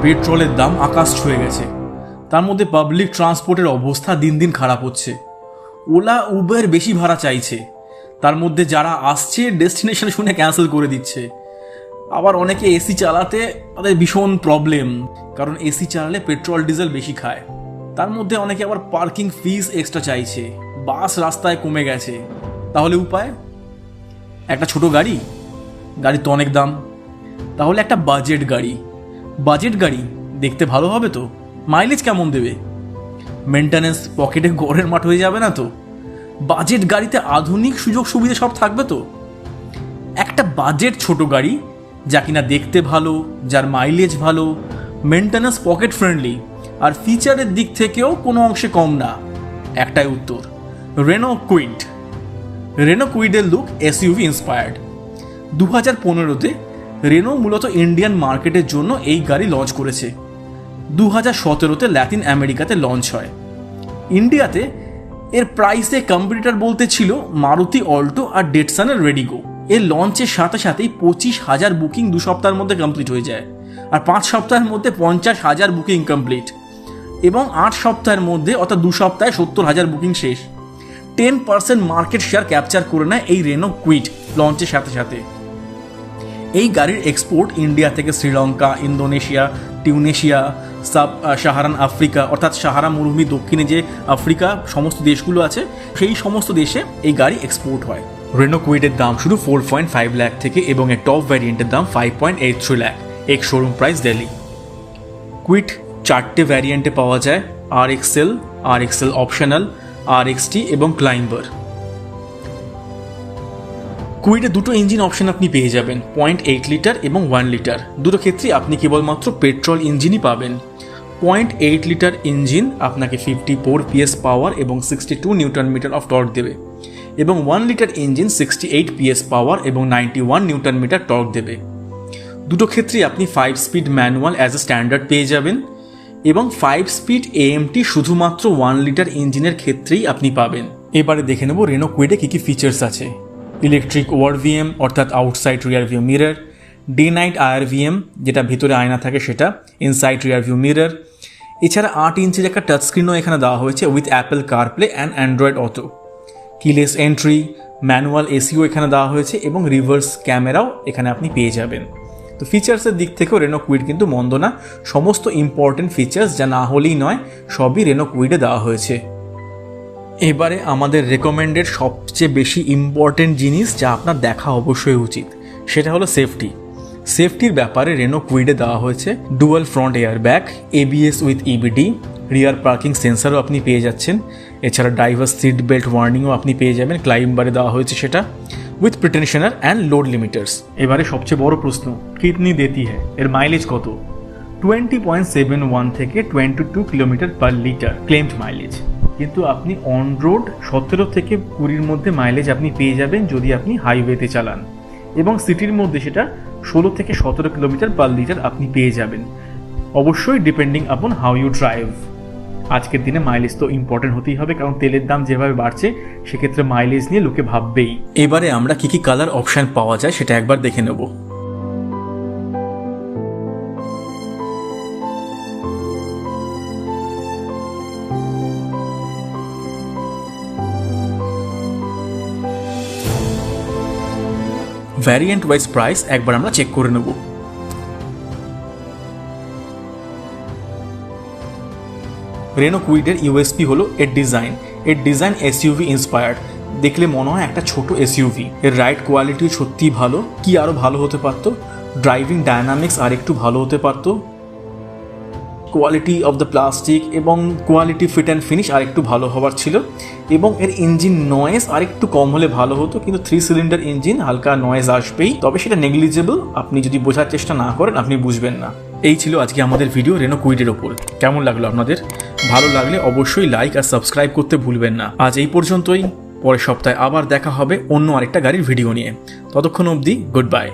পেট্রোলের দাম আকাশ ছুঁয়ে গেছে, তার মধ্যে পাবলিক ট্রান্সপোর্টের অবস্থা দিন দিন খারাপ হচ্ছে। ওলা উবের বেশি ভাড়া চাইছে, তার মধ্যে যারা আসছে ডেস্টিনেশন শুনে ক্যান্সেল করে দিচ্ছে। আবার অনেকে এসি চালাতে তাদের ভীষণ প্রবলেম, কারণ এসি চালালে পেট্রোল ডিজেল বেশি খায়। তার মধ্যে অনেকে আবার পার্কিং ফিস এক্সট্রা চাইছে। বাস রাস্তায় কমে গেছে, তাহলে উপায়? একটা ছোট গাড়ি, গাড়ির তো অনেক দাম, তাহলে একটা বাজেট গাড়ি। বাজেট গাড়ি দেখতে ভালো হবে তো, মাইলেজ কেমন দেবে, মেনটেন্যান্স পকেটে গড়ের মাঠ হয়ে যাবে না তো? বাজেট গাড়িতে আধুনিক সুযোগ সুবিধা সব থাকবে তো? একটা বাজেট ছোট গাড়ি যা কিনা দেখতে ভালো, যার মাইলেজ ভালো, মেনটেন্যান্স পকেট ফ্রেন্ডলি, আর ফিচারের দিক থেকেও কোনো অংশে কম না। একটাই উত্তর, রেনো কুইড। রেনো কুইডের লুক এসইউভি ইন্সপায়ার্ড। 2015-তে রেনো মূলত ইন্ডিয়ান মার্কেটের জন্য এই গাড়ি লঞ্চ করেছে। 2017-তে ল্যাটিন আমেরিকাতে লঞ্চ হয়। ইন্ডিয়াতে এর প্রাইসে কম্পিটিটর বলতে ছিল মারুতি অল্টো আর ডেটসনের রেডিগো। এর লঞ্চের সাথে সাথেই 25,000 বুকিং 2 সপ্তাহের মধ্যে কমপ্লিট হয়ে যায়, আর 5 সপ্তাহের মধ্যে 50,000 বুকিং কমপ্লিট, এবং 8 সপ্তাহের মধ্যে অর্থাৎ 2 সপ্তাহে 70,000 বুকিং শেষ। 10% মার্কেট শেয়ার ক্যাপচার করে নেয় এই রেনো কুইড লঞ্চের সাথে সাথে। এই গাড়ির এক্সপোর্ট ইন্ডিয়া থেকে Sri Lanka, Indonesia, Tunisia, Saharan Africa অর্থাৎ সাহারা মরুভূমি দক্ষিণে যে আফ্রিকা সমস্ত দেশগুলো আছে, সেই সমস্ত দেশে এই গাড়ি এক্সপোর্ট হয়। রেনো কুইডের দাম শুধু 4.5 লাখ থেকে, এবং এর টপ ভ্যারিয়েন্টের দাম 5.83 lakh, ex showroom price Delhi. Kwid 4টে ভ্যারিয়েন্টে পাওয়া যায়, RXL, RXL অপশনাল, RXT এবং ক্লাইম্বার। কুইডে 2টো ইঞ্জিন অপশন আপনি পেয়ে যাবেন, 0.8 লিটার এবং 1 লিটার। দুটো ক্ষেত্রে আপনি কেবলমাত্র পেট্রোল ইঞ্জিনই পাবেন। 0.8 লিটার ইঞ্জিন আপনাকে 54 PS পাওয়ার এবং 62 নিউটন মিটার অফ টর্ক দেবে, এবং 1 লিটার ইঞ্জিন 68 PS পাওয়ার এবং 91 নিউটন মিটার টর্ক দেবে। দুটো ক্ষেত্রে আপনি 5 speed manual as a standard পেয়ে যাবেন, এবং 5 স্পিড AMT শুধুমাত্র 1 লিটার ইঞ্জিনের ক্ষেত্রেই আপনি পাবেন। এবারে দেখে নেব রেনো কুইডে কী কী ফিচার্স আছে। ইলেকট্রিক ওভারভিএম অর্থাৎ outside rear view mirror, day night IRVM যেটা ভিতরে আয়না থাকে সেটা, ইনসাইড রিয়ার ভিউ মিরর। এছাড়া 8 ইঞ্চির একটা টাচ স্ক্রিনও এখানে দেওয়া হয়েছে with Apple CarPlay and Android auto. Keyless entry, manual SEO এখানে দেওয়া হয়েছে, এবং রিভার্স ক্যামেরাও এখানে আপনি পেয়ে যাবেন। তো ফিচার্সের দিক থেকেও রেনো কুইড কিন্তু মন্দ না। সমস্ত ইম্পর্টেন্ট ফিচার্স যা না হলেই নয় সবই রেনো কুইডে দেওয়া হয়েছে। এবারে আমাদের রেকমেন্ডেড সবচেয়ে বেশি ইম্পর্টেন্ট জিনিস যা আপনার দেখা অবশ্যই উচিত, সেটা হলো সেফটি। সেফটির ব্যাপারে রেনো কুইডে দেওয়া হয়েছে dual front air bag, ABS with EBD, rear parking সেন্সারও আপনি পেয়ে যাচ্ছেন। এছাড়া ড্রাইভার সিট বেল্ট ওয়ার্নিংও আপনি পেয়ে যাবেন, ক্লাইম্বারে দেওয়া হয়েছে সেটা, উইথ প্রিটেনশনার অ্যান্ড লোড লিমিটার্স। এবারে সবচেয়ে বড় প্রশ্ন, কিতনি দেতি হ্যায়, এর মাইলেজ কত? 20.71 থেকে 22 kilometre per litre claimed mileage, কিন্তু আপনি অন রোড 17 থেকে 20-র মধ্যে মাইলেজ আপনি পেয়ে যাবেন যদি আপনি হাইওয়েতে চালান, এবং সিটির মধ্যে সেটা 16 থেকে 17 কিলোমিটার পার লিটার আপনি পেয়ে যাবেন, অবশ্যই ডিপেন্ডিং আপন হাউ ইউ ড্রাইভ। আজকের দিনে মাইলেজ তো ইম্পর্টেন্ট হতেই হবে, কারণ তেলের দাম যেভাবে বাড়ছে সেক্ষেত্রে মাইলেজ নিয়ে লোকে ভাববেই। এবারে আমরা কি কি কালার অপশান পাওয়া যায় সেটা একবার দেখে নেব। ভ্যারিয়েন্ট ওয়াইজ প্রাইস একবার আমরা চেক করে নেব। রেনো কুইডের ইউএসপি হলো এর ডিজাইন এসইউভি ইন্সপায়ার্ড। দেখলে মনে হয় একটা ছোট এসইউভি। এর রাইড কোয়ালিটি সত্যিই ভালো, কি আরও ভালো হতে পারতো, ড্রাইভিং ডায়নামিক্স আর একটু ভালো হতে পারতো, কোয়ালিটি অফ দ্য প্লাস্টিক এবং কোয়ালিটি ফিট অ্যান্ড ফিনিশ আর একটু ভালো হওয়ার ছিল, এবং এর ইঞ্জিন নয়েজ আর একটু কম হলে ভালো হতো, কিন্তু 3 সিলিন্ডার ইঞ্জিন হালকা নয়েজ আসবেই, তবে সেটা নেগলিজেবল। আপনি যদি বোঝার চেষ্টা না করেন আপনি বুঝবেন না। এই ছিল আজকে আমাদের ভিডিও রেনো কুইডের ওপর। কেমন লাগলো আপনাদের? ভালো লাগলে অবশ্যই লাইক আর সাবস্ক্রাইব করতে ভুলবেন না। আজ এই পর্যন্তই, পরের সপ্তাহে আবার দেখা হবে অন্য আরেকটা গাড়ির ভিডিও নিয়ে। ততক্ষণ অবধি গুড বাই।